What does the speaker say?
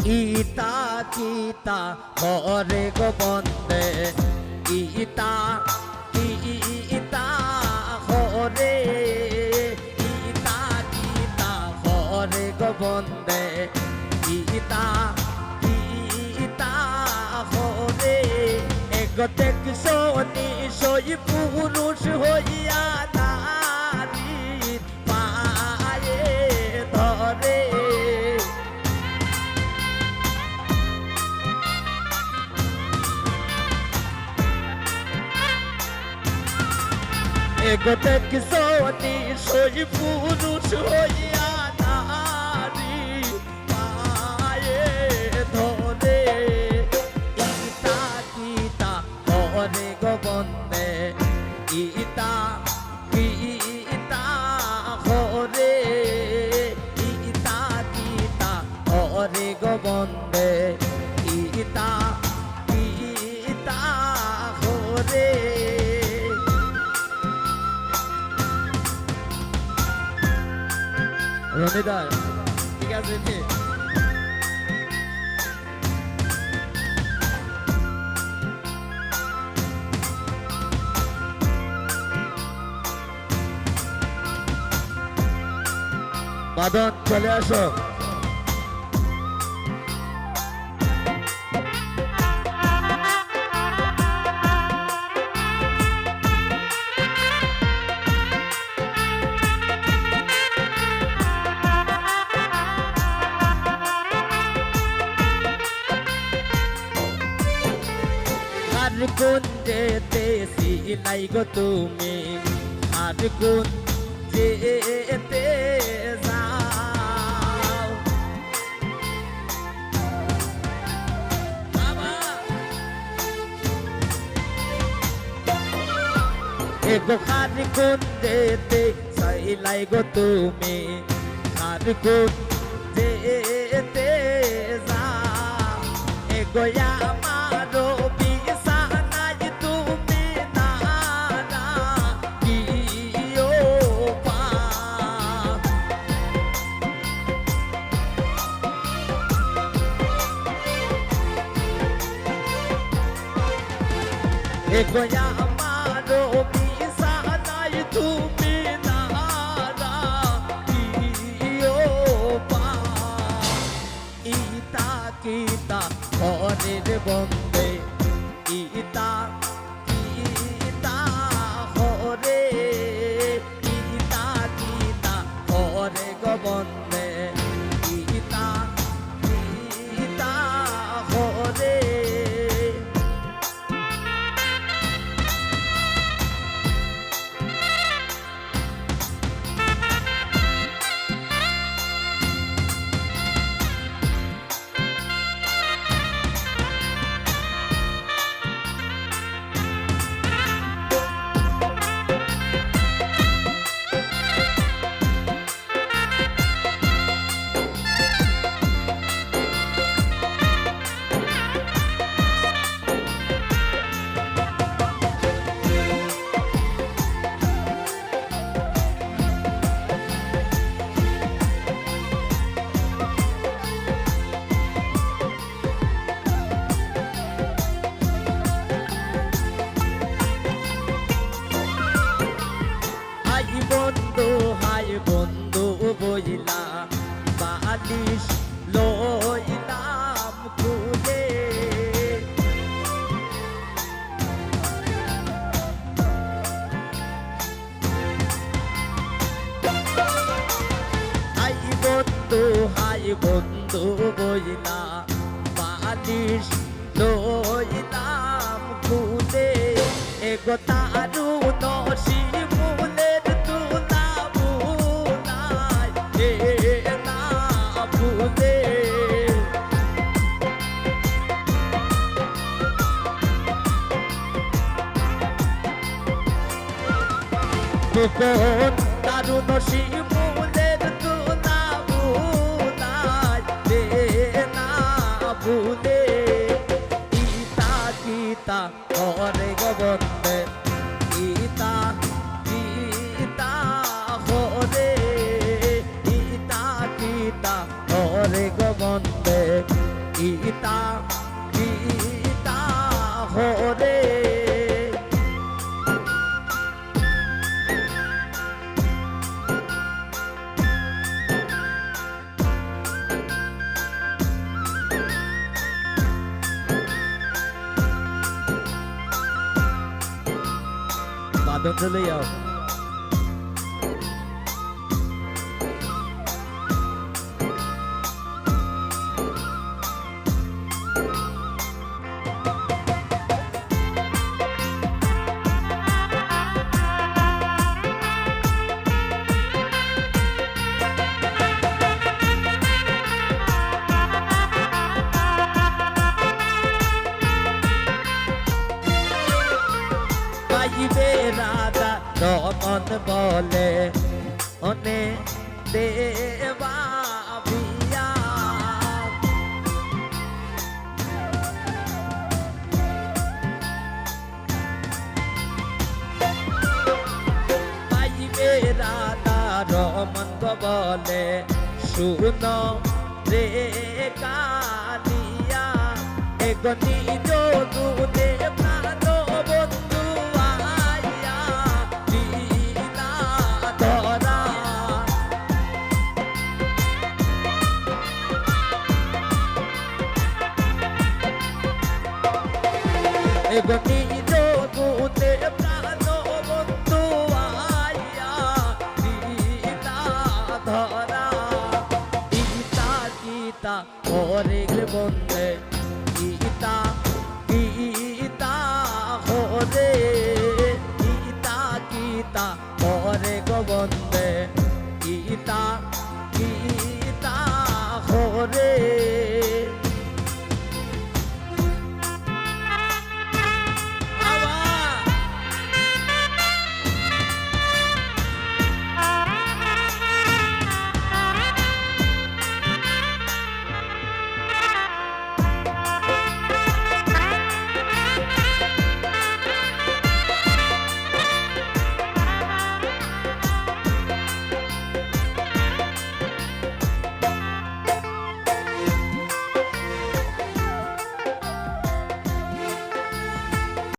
ইতা কিতা করে গো বন্দে ইতা ইতা করে ইতা কিতা করে গো বন্দে ইতা ইতা করে এগোতে কিশোরী সই পুরুষ হইয়া নারীর পায়ে ধরে এগোতে কিশোরী সই পুরুষ হইয়া নারী পায়ে ধরে ইতা কিতা করে গো বন্দে ইতা কিতা করে ইতা কিতা করে গো বন্দে ইতা কিতা করে রনিদার ঠিক আছে ঠিক বাদন চলে আসো আর কোন যেতে সিলাই গো তুমি আর কোন যেতে যাও এগো আর কোন যেতে সিলাই গো তুমি আর কোন যেতে যাও এগো আমারো এগোয়া আমারো বিছানায় তুমি নারা দিও পা ইতা কিতা ঘরের বন্দে ইতা কিতা ঘরে ইতা কিতা ঘরে গো বন্দে ইতা কিতা ঘরে বন্ধু বইলা বালিশ লইলাম খুলে হাই বন্ধু বইলা বালিশ লইলাম খুলে এগো তারু নসি কোন দারুণ শিমুলের তুলা বুলাই দে না ভুলে ইতা কিতা করে গো বন্দে ইতা কিতা করে ইতা কিতা করে গো বন্দে দন্ড লইয়াও পাইবে রাধা রমন বলে অনে দেবা ভিয়া পাইবে রাধা রমন বলে শুনো রে কালিয়া এগনি যোদু দেব বন্ধু আইয়া লীলা ধরা এগনি যোদু দেব বন্ধু আইয়া লীলা ধরা গীতা গীতা ওরে বন্দে গীতা গীতা হরে গীতা গীতা হরে গোবন্দে গীতা